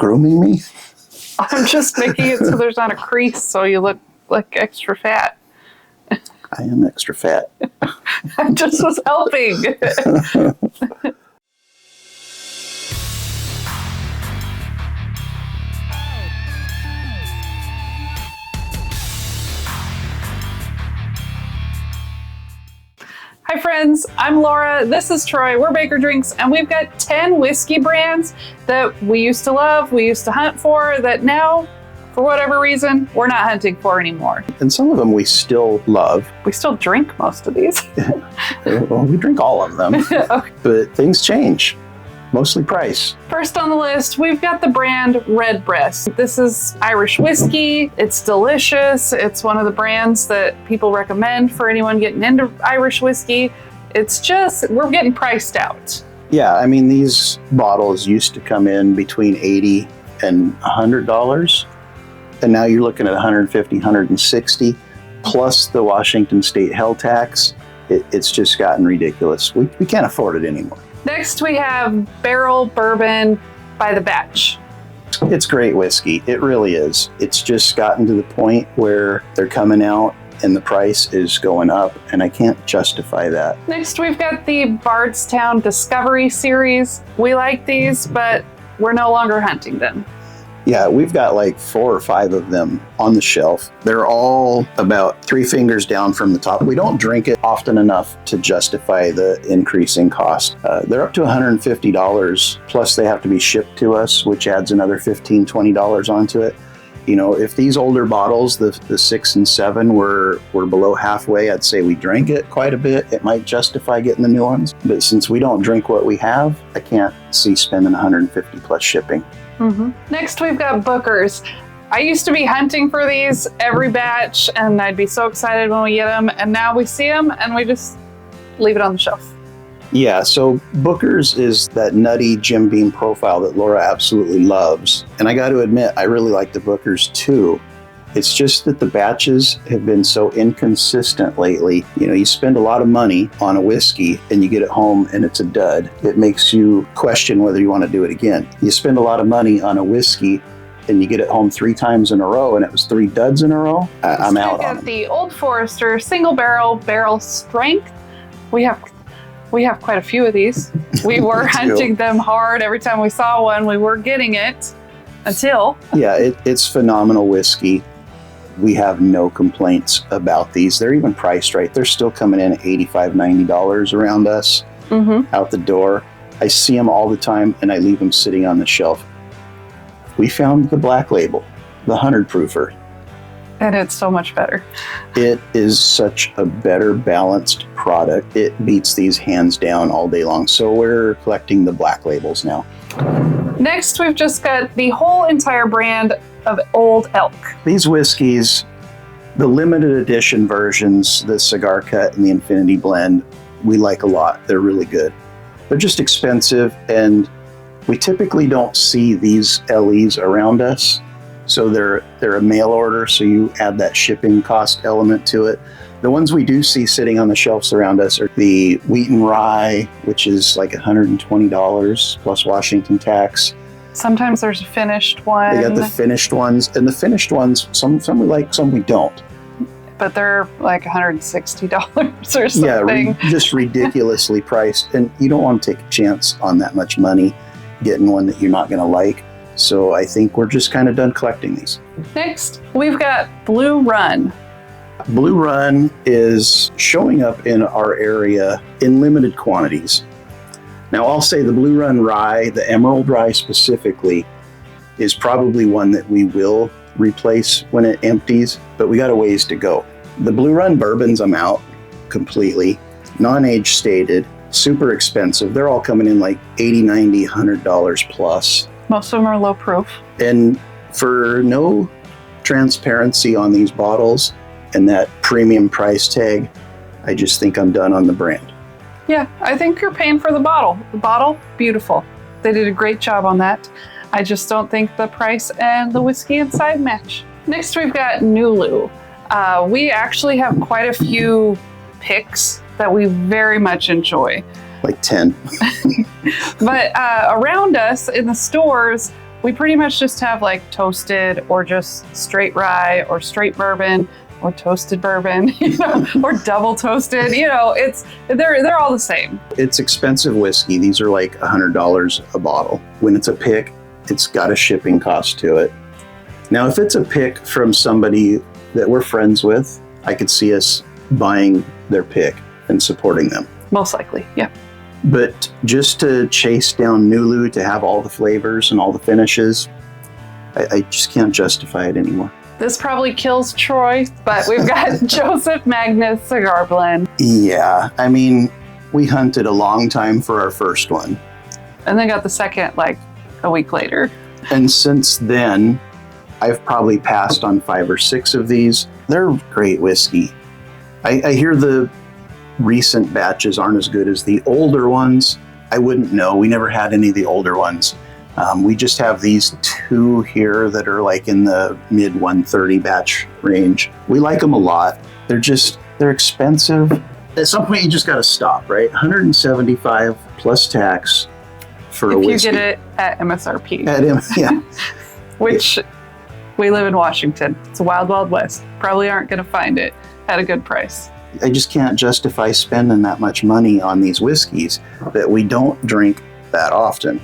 grooming me? I'm just making it so there's not a crease so you look like extra fat. I am extra fat. I just was helping. Hi friends, I'm Laura, this is Troy, we're Baker Drinks, and we've got 10 whiskey brands that we used to love, we used to hunt for, that now, for whatever reason, we're not hunting for anymore. And some of them we still love. We still drink most of these. Well, we drink all of them, Okay. but things change, mostly price. First on the list, we've got the brand Redbreast. This is Irish whiskey. It's delicious. It's one of the brands that people recommend for anyone getting into Irish whiskey. It's just, we're getting priced out. Yeah, I mean, these bottles used to come in between $80 and $100, and now you're looking at $150, $160, plus the Washington state hell tax. It's just gotten ridiculous. We can't afford it anymore. Next, we have Barrel Bourbon by the batch. It's great whiskey. It really is. It's just gotten to the point where they're coming out and the price is going up, and I can't justify that. Next, we've got the Bardstown Discovery series. We like these, but we're no longer hunting them. Yeah, we've got like 4 or 5 of them on the shelf. They're all about 3 fingers down from the top. We don't drink it often enough to justify the increasing cost. They're up to $150, plus they have to be shipped to us, which adds another $15, $20 onto it. You know, if these older bottles, the 6 and 7 were below halfway, I'd say we drank it quite a bit. It might justify getting the new ones. But since we don't drink what we have, I can't see spending $150 plus shipping. Mm-hmm. Next, we've got Booker's. I used to be hunting for these every batch, and I'd be so excited when we get them, and now we see them, and we just leave it on the shelf. Yeah, so Booker's is that nutty Jim Beam profile that Laura absolutely loves. And I got to admit, I really like the Booker's too. It's just that the batches have been so inconsistent lately. You know, you spend a lot of money on a whiskey and you get it home and it's a dud. It makes you question whether you want to do it again. You spend a lot of money on a whiskey and you get it home 3 times in a row and it was 3 duds in a row. I'm out on it. The Old Forester single barrel strength. We have quite a few of these. We were hunting them hard. Every time we saw one, we were getting it until. Yeah, it's phenomenal whiskey. We have no complaints about these. They're even priced right. They're still coming in at $85, $90 around us out the door. I see them all the time and I leave them sitting on the shelf. We found the black label, the 100 proofer. And it's so much better. It is such a better balanced product. It beats these hands down all day long. So we're collecting the black labels now. Next, we've just got the whole entire brand of Old Elk. These whiskeys, the limited edition versions, the Cigar Cut and the Infinity Blend, we like a lot. They're really good. They're just expensive, and we typically don't see these LEs around us. So they're a mail order, so you add that shipping cost element to it. The ones we do see sitting on the shelves around us are the Wheat and Rye, which is like $120 plus Washington tax. Sometimes there's a finished one. They got the finished ones, and the finished ones, some we like, some we don't. But they're like $160 or something. Yeah, just ridiculously priced, and you don't want to take a chance on that much money getting one that you're not going to like. So I think we're just kind of done collecting these. Next, we've got Blue Run. Blue Run is showing up in our area in limited quantities. Now, I'll say the Blue Run Rye, the Emerald Rye specifically, is probably one that we will replace when it empties, but we got a ways to go. The Blue Run Bourbons, I'm out completely. Non-age stated, super expensive. They're all coming in like $80, $90, $100 plus. Most of them are low proof. And for no transparency on these bottles and that premium price tag, I just think I'm done on the brand. Yeah, I think you're paying for the bottle. The bottle, beautiful. They did a great job on that. I just don't think the price and the whiskey inside match. Next, we've got Nulu. We actually have quite a few picks that we very much enjoy. Like 10. But around us in the stores, We pretty much just have like toasted or just straight rye or straight bourbon or toasted bourbon, or double toasted. They're all the same. It's expensive whiskey. These are like $100 a bottle. When it's a pick, it's got a shipping cost to it. Now, if it's a pick from somebody that we're friends with, I could see us buying their pick and supporting them. Most likely, yeah. But just to chase down Nulu to have all the flavors and all the finishes, I just can't justify it anymore. This probably kills Troy, but we've got Joseph Magnus Cigar Blend. Yeah, I mean, we hunted a long time for our first one. And then got the second like a week later. And since then, I've probably passed on 5 or 6 of these. They're great whiskey. I hear the recent batches aren't as good as the older ones. I wouldn't know. We never had any of the older ones. We just have these 2 here that are like in the mid 130 batch range. We like them a lot. They're expensive. At some point you just got to stop, right? $175 plus tax for a whiskey. If you get it at MSRP. Yeah. Which we live in Washington. It's a wild, wild west. Probably aren't going to find it at a good price. I just can't justify spending that much money on these whiskeys that we don't drink that often.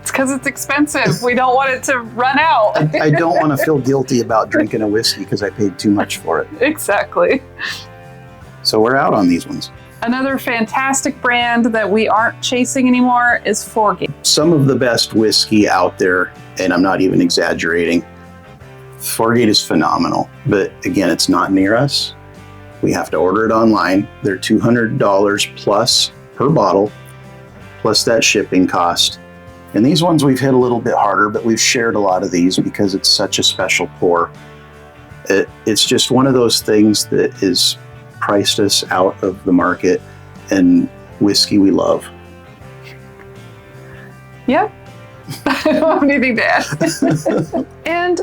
It's because it's expensive. We don't want it to run out. I don't want to feel guilty about drinking a whiskey because I paid too much for it. Exactly. So we're out on these ones. Another fantastic brand that we aren't chasing anymore is Forgate. Some of the best whiskey out there, and I'm not even exaggerating. Forgate is phenomenal, but again, it's not near us. We have to order it online. They're $200 plus per bottle, plus that shipping cost. And these ones we've hit a little bit harder, but we've shared a lot of these because it's such a special pour. It's just one of those things that has priced us out of the market, and whiskey we love. Yep. I don't have anything to add. And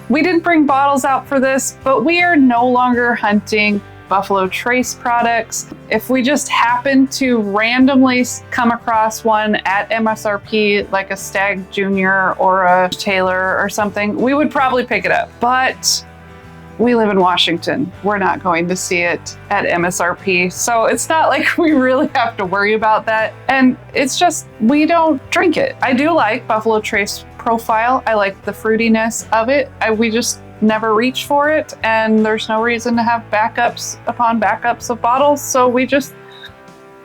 we didn't bring bottles out for this, but we are no longer hunting Buffalo Trace products. If we just happen to randomly come across one at MSRP, like a Stag Junior or a Taylor or something, we would probably pick it up. But we live in Washington. We're not going to see it at MSRP. So it's not like we really have to worry about that. And it's just, we don't drink it. I do like Buffalo Trace profile. I like the fruitiness of it. We just never reach for it. And there's no reason to have backups upon backups of bottles. So we just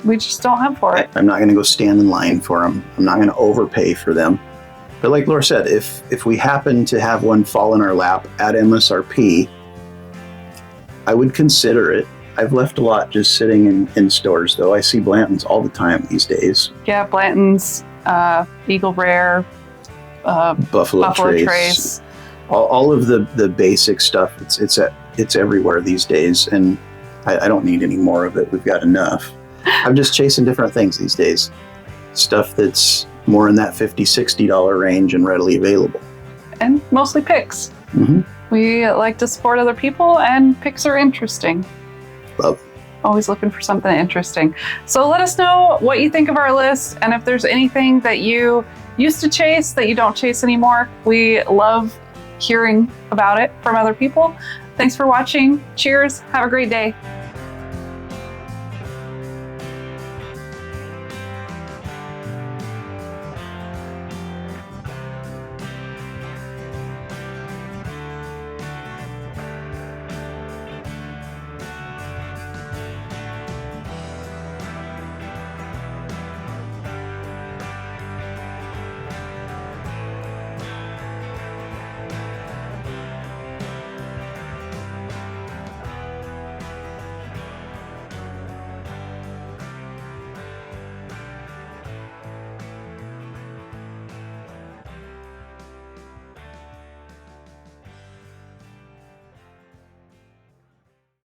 don't have for it. I'm not going to go stand in line for them. I'm not going to overpay for them. But like Laura said, if we happen to have one fall in our lap at MSRP, I would consider it. I've left a lot just sitting in stores, though. I see Blanton's all the time these days. Yeah, Blanton's, Eagle Rare, Buffalo Trace. All of the basic stuff. It's everywhere these days, and I don't need any more of it. We've got enough. I'm just chasing different things these days. Stuff that's more in that $50, $60 range and readily available. And mostly picks. Mm-hmm. We like to support other people, and picks are interesting. Love. Always looking for something interesting. So let us know what you think of our list, and if there's anything that you used to chase that you don't chase anymore. We love hearing about it from other people. Thanks for watching. Cheers. Have a great day.